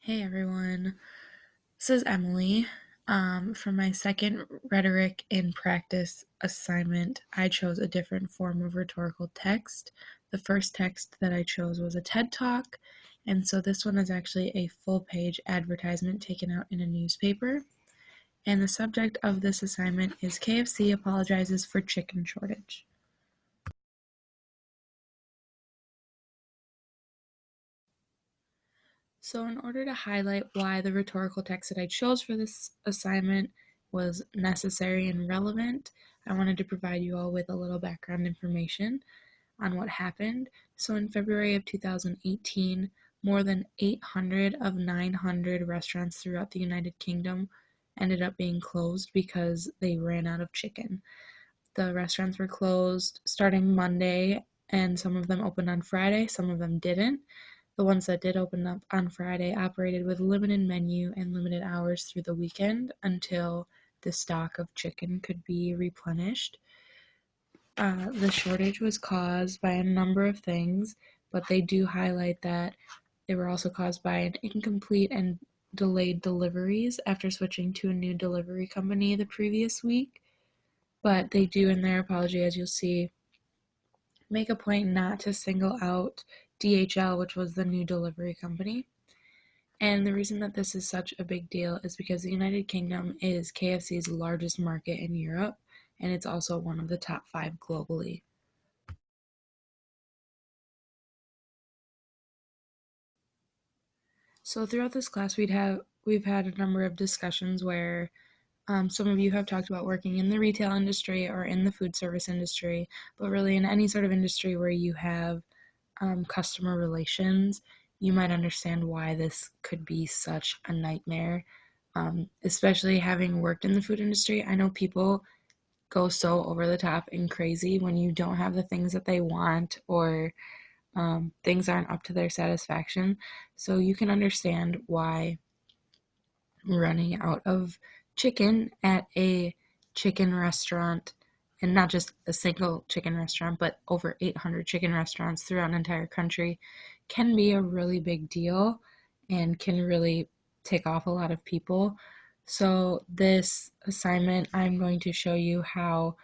Hey everyone, this is Emily. For my second Rhetoric in Practice assignment, I chose a different form of rhetorical text. The first text that I chose was a TED Talk, and so this one is actually a full-page advertisement taken out in a newspaper. And the subject of this assignment is KFC apologizes for chicken shortage. So in order to highlight why the rhetorical text that I chose for this assignment was necessary and relevant, I wanted to provide you all with a little background information on what happened. So in February of 2018, more than 800 of 900 restaurants throughout the United Kingdom ended up being closed because they ran out of chicken. The restaurants were closed starting Monday, and some of them opened on Friday, some of them didn't. The ones that did open up on Friday operated with limited menu and limited hours through the weekend until the stock of chicken could be replenished. The shortage was caused by a number of things, but they do highlight that they were also caused by an incomplete and delayed deliveries after switching to a new delivery company the previous week. But they do, in their apology, as you'll see, make a point not to single out DHL, which was the new delivery company. And the reason that this is such a big deal is because the United Kingdom is KFC's largest market in Europe, and it's also one of the top 5 globally. So throughout this class, we've had a number of discussions where some of you have talked about working in the retail industry or in the food service industry, but really in any sort of industry where you have customer relations, you might understand why this could be such a nightmare. Especially having worked in the food industry, I know people go so over the top and crazy when you don't have the things that they want or things aren't up to their satisfaction. So you can understand why running out of chicken at a chicken restaurant, and not just a single chicken restaurant, but over 800 chicken restaurants throughout an entire country, can be a really big deal and can really tick off a lot of people. So this assignment, I'm going to show you how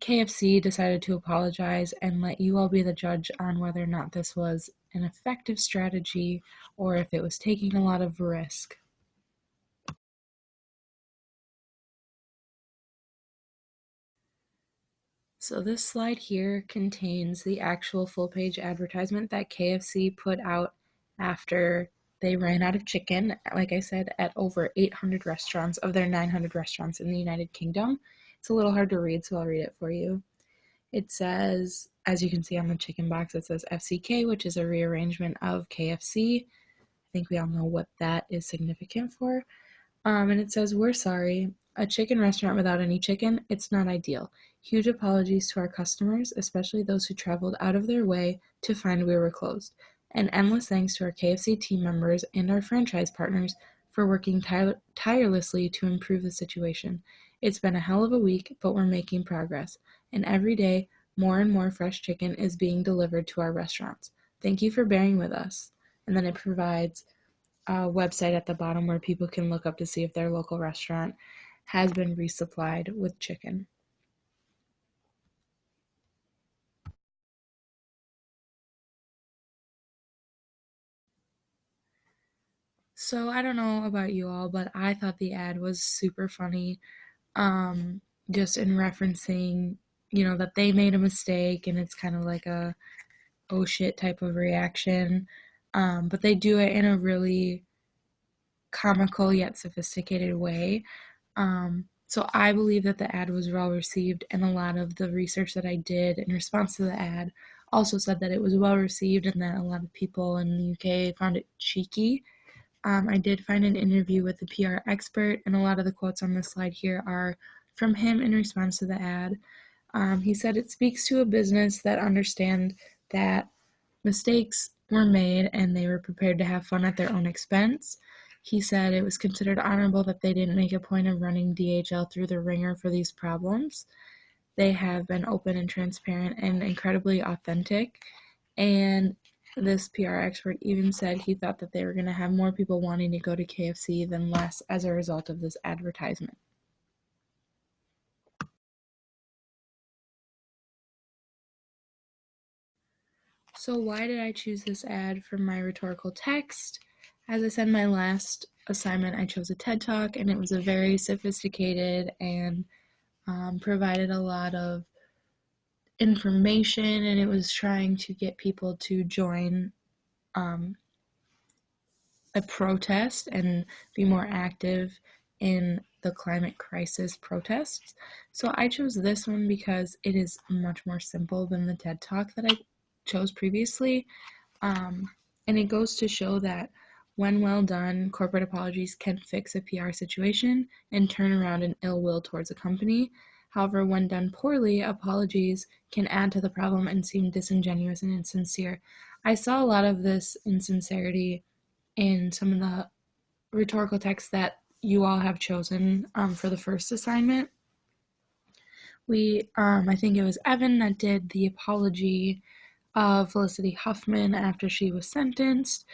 KFC decided to apologize and let you all be the judge on whether or not this was an effective strategy or if it was taking a lot of risk. So this slide here contains the actual full-page advertisement that KFC put out after they ran out of chicken, like I said, at over 800 restaurants of their 900 restaurants in the United Kingdom. It's a little hard to read, so I'll read it for you. It says, as you can see on the chicken box, it says FCK, which is a rearrangement of KFC. I think we all know what that is significant for. And it says, "We're sorry. A chicken restaurant without any chicken, it's not ideal. Huge apologies to our customers, especially those who traveled out of their way to find we were closed. And endless thanks to our KFC team members and our franchise partners for working tirelessly to improve the situation. It's been a hell of a week, but we're making progress. And every day, more and more fresh chicken is being delivered to our restaurants. Thank you for bearing with us." And then it provides a website at the bottom where people can look up to see if their local restaurant has been resupplied with chicken. So I don't know about you all, but I thought the ad was super funny. Just in referencing, that they made a mistake and it's kind of like a oh shit type of reaction. But they do it in a really comical yet sophisticated way. So I believe that the ad was well received, and a lot of the research that I did in response to the ad also said that it was well received and that a lot of people in the UK found it cheeky. I did find an interview with the PR expert, and a lot of the quotes on this slide here are from him in response to the ad. He said it speaks to a business that understand that mistakes were made and they were prepared to have fun at their own expense. He said it was considered honorable that they didn't make a point of running DHL through the ringer for these problems. They have been open and transparent and incredibly authentic. And This PR expert even said he thought that they were going to have more people wanting to go to KFC than less as a result of this advertisement. So why did I choose this ad for my rhetorical text? As I said in my last assignment, I chose a TED Talk, and it was a very sophisticated and provided a lot of information, and it was trying to get people to join a protest and be more active in the climate crisis protests. So I chose this one because it is much more simple than the TED Talk that I chose previously. And it goes to show that when well done, corporate apologies can fix a PR situation and turn around an ill will towards a company. However, when done poorly, apologies can add to the problem and seem disingenuous and insincere. I saw a lot of this insincerity in some of the rhetorical texts that you all have chosen for the first assignment. I think it was Evan that did the apology of Felicity Huffman after she was sentenced.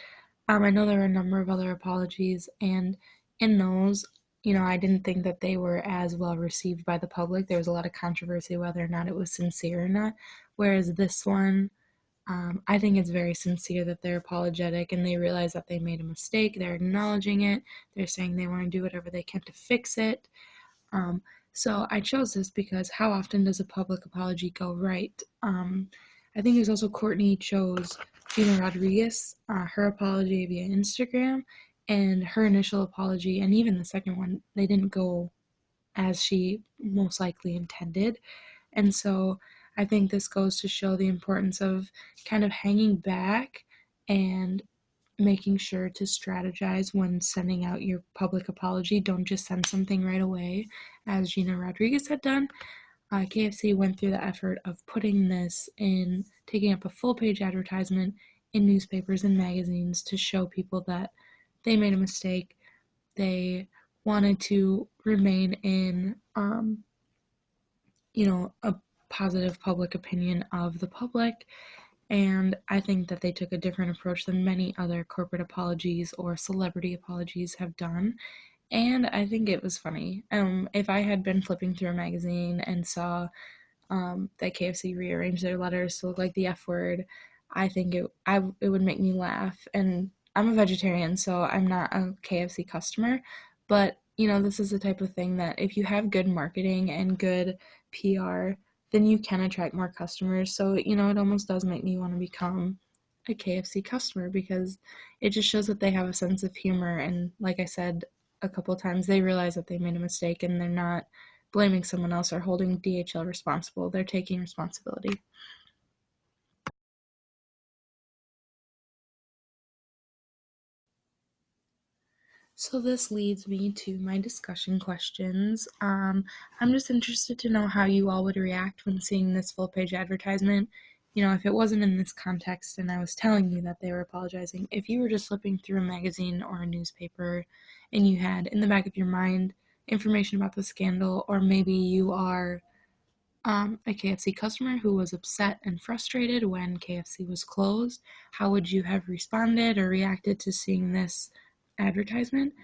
I know there were a number of other apologies, and in those, I didn't think that they were as well received by the public. There was a lot of controversy whether or not it was sincere or not. Whereas this one, I think it's very sincere that they're apologetic and they realize that they made a mistake. They're acknowledging it. They're saying they want to do whatever they can to fix it. So I chose this because how often does a public apology go right? I think it was also Courtney chose Gina Rodriguez, her apology via Instagram, and her initial apology, and even the second one, they didn't go as she most likely intended. And so I think this goes to show the importance of kind of hanging back and making sure to strategize when sending out your public apology. Don't just send something right away, as Gina Rodriguez had done. KFC went through the effort of putting this in, taking up a full page advertisement in newspapers and magazines to show people that they made a mistake. They wanted to remain in, a positive public opinion of the public. And I think that they took a different approach than many other corporate apologies or celebrity apologies have done. And I think it was funny. If I had been flipping through a magazine and saw that KFC rearranged their letters to look like the F word, I think it would make me laugh. And I'm a vegetarian, so I'm not a KFC customer. But this is the type of thing that if you have good marketing and good PR, then you can attract more customers. So it almost does make me want to become a KFC customer because it just shows that they have a sense of humor. And like I said a couple times, they realize that they made a mistake and they're not blaming someone else or holding DHL responsible. They're taking responsibility. So this leads me to my discussion questions. I'm just interested to know how you all would react when seeing this full page advertisement. If it wasn't in this context and I was telling you that they were apologizing, if you were just flipping through a magazine or a newspaper and you had in the back of your mind information about the scandal, or maybe you are a KFC customer who was upset and frustrated when KFC was closed, how would you have responded or reacted to seeing this advertisement?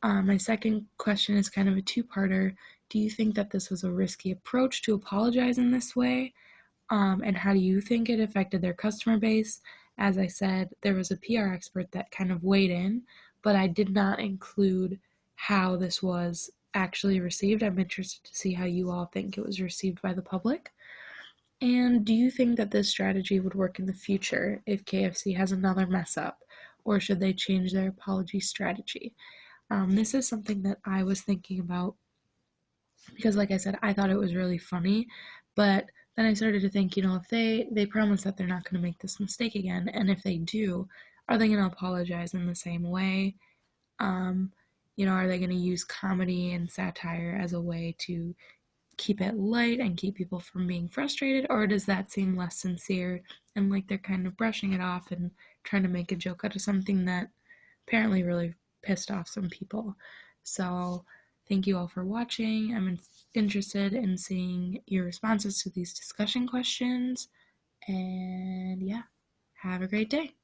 My second question is kind of a two-parter. Do you think that this was a risky approach to apologize in this way? And how do you think it affected their customer base? As I said, there was a PR expert that kind of weighed in, but I did not include how this was actually received. I'm interested to see how you all think it was received by the public. And do you think that this strategy would work in the future if KFC has another mess up, or should they change their apology strategy? This is something that I was thinking about because, like I said, I thought it was really funny, but then I started to think, if they promise that they're not going to make this mistake again, and if they do, are they going to apologize in the same way? Um, are they going to use comedy and satire as a way to keep it light and keep people from being frustrated, or does that seem less sincere and like they're kind of brushing it off and trying to make a joke out of something that apparently really pissed off some people? So thank you all for watching. I'm interested in seeing your responses to these discussion questions, and yeah, Have a great day.